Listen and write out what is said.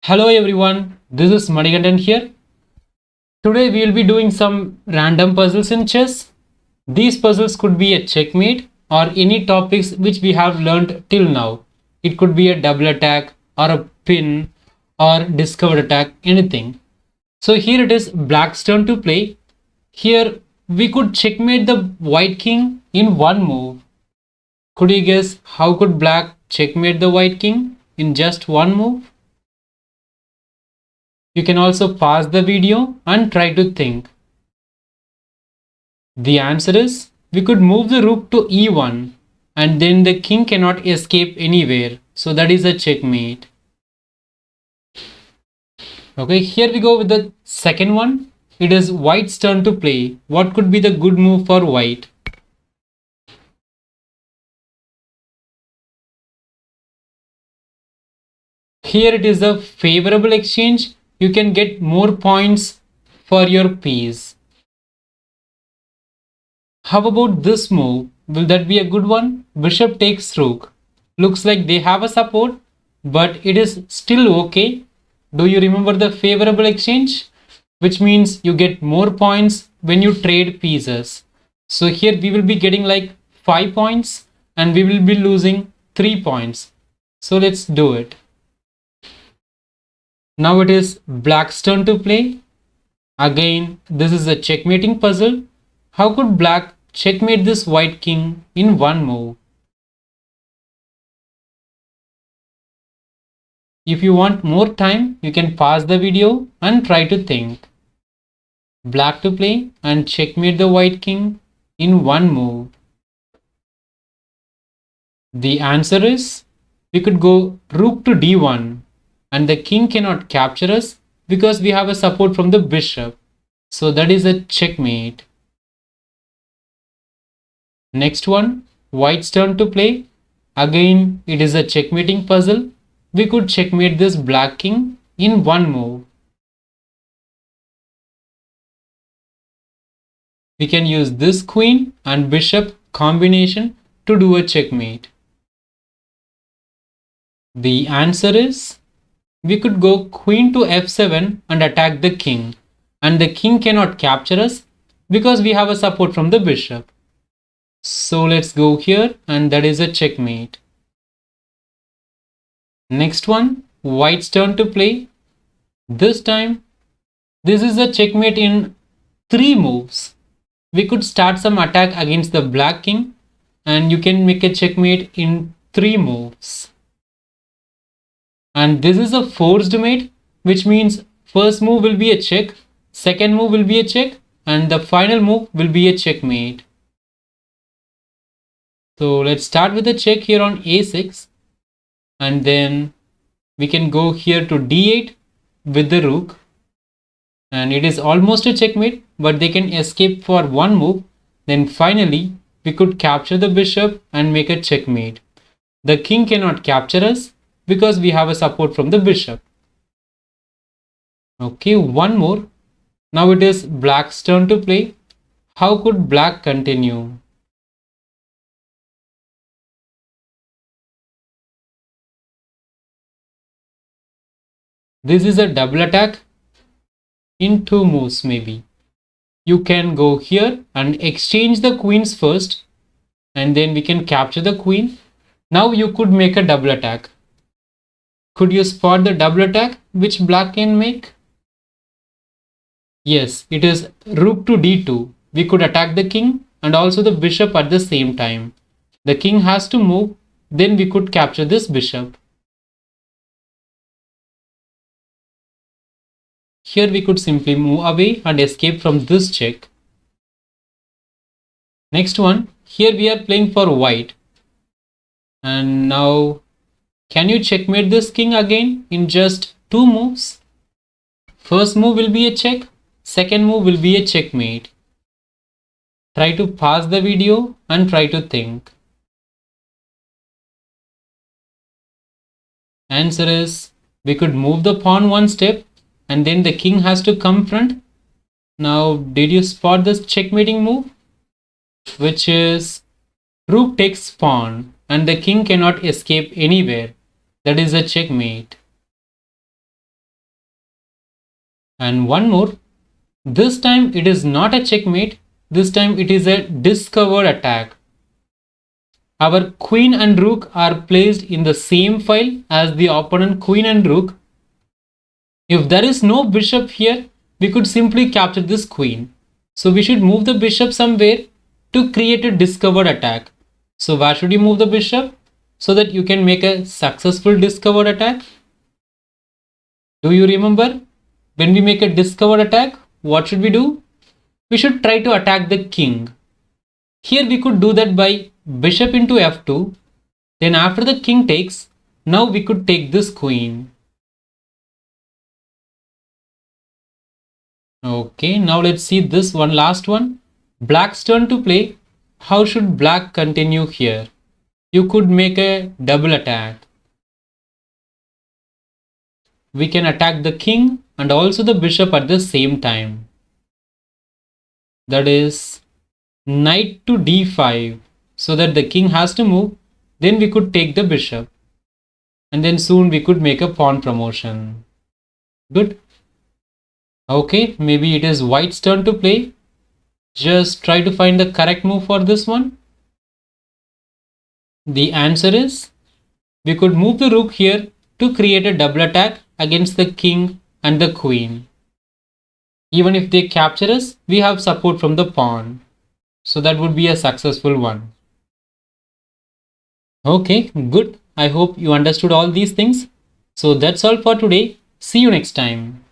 Hello everyone, this is Manigandan here. Today we will be doing some random puzzles in chess. These puzzles could be a checkmate or any topics which we have learned till now. It could be a double attack or a pin or discovered attack, anything. So here it is black's turn to play. Here we could checkmate the white king in one move. Could you guess how could black checkmate the white king in just one move? You can also pause the video and try to think. The answer is we could move the rook to e1 and then the king cannot escape anywhere. So that is a checkmate. Okay, here we go with the second one. It is white's turn to play. What could be the good move for white? Here it is a favorable exchange. You can get more points for your piece. How about this move? Will that be a good one? Bishop takes rook. Looks like they have a support, but it is still okay. Do you remember the favorable exchange? Which means you get more points when you trade pieces. So here we will be getting like 5 points and we will be losing 3 points. So let's do it. Now it is black's turn to play. Again, this is a checkmating puzzle. How could black checkmate this white king in one move? If you want more time, you can pause the video and try to think. Black to play and checkmate the white king in one move. The answer is we could go rook to d1 and the king cannot capture us because we have a support from the bishop. So that is a checkmate. Next one, white's turn to play. Again, it is a checkmating puzzle. We could checkmate this black king in one move. We can use this queen and bishop combination to do a checkmate. The answer is we could go queen to f7 and attack the king, and the king cannot capture us because we have a support from the bishop. So let's go here, and that is a checkmate. Next one, white's turn to play. This time, this is a checkmate in 3 moves. We could start some attack against the black king, and you can make a checkmate in 3 moves. And this is a forced mate, which means first move will be a check, second move will be a check, and the final move will be a checkmate. So let's start with a check here on a6, and then we can go here to d8 with the rook, and it is almost a checkmate, but they can escape for one move. Then finally we could capture the bishop and make a checkmate. The king cannot capture us because we have a support from the bishop. Okay, one more. Now it is black's turn to play. How could black continue? This is a double attack in 2 moves maybe. You can go here and exchange the queens first, and then we can capture the queen. Now you could make a double attack. Could you spot the double attack which black can make? Yes, it is rook to d2. We could attack the king and also the bishop at the same time. The king has to move, then we could capture this bishop. Here we could simply move away and escape from this check. Next one, here we are playing for white. And now, can you checkmate this king again in just 2 moves? First move will be a check, second move will be a checkmate. Try to pause the video and try to think. Answer is we could move the pawn one step and then the king has to come front. Now, did you spot this checkmating move? Which is rook takes pawn and the king cannot escape anywhere. That is a checkmate. And one more. This time it is not a checkmate. This time it is a discovered attack. Our queen and rook are placed in the same file as the opponent queen and rook. If there is no bishop here, we could simply capture this queen. So we should move the bishop somewhere to create a discovered attack. So where should you move the bishop so that you can make a successful discovered attack? Do you remember? When we make a discovered attack, what should we do? We should try to attack the king. Here we could do that by bishop into f2. Then after the king takes, now we could take this queen. Okay, now let's see this one last one. Black's turn to play. How should black continue here? You could make a double attack. We can attack the king and also the bishop at the same time. That is knight to d5, so that the king has to move. Then we could take the bishop. And then soon we could make a pawn promotion. Good. Okay, maybe it is white's turn to play. Just try to find the correct move for this one. The answer is, we could move the rook here to create a double attack against the king and the queen. Even if they capture us, we have support from the pawn. So that would be a successful one. Okay, good. I hope you understood all these things. So that's all for today. See you next time.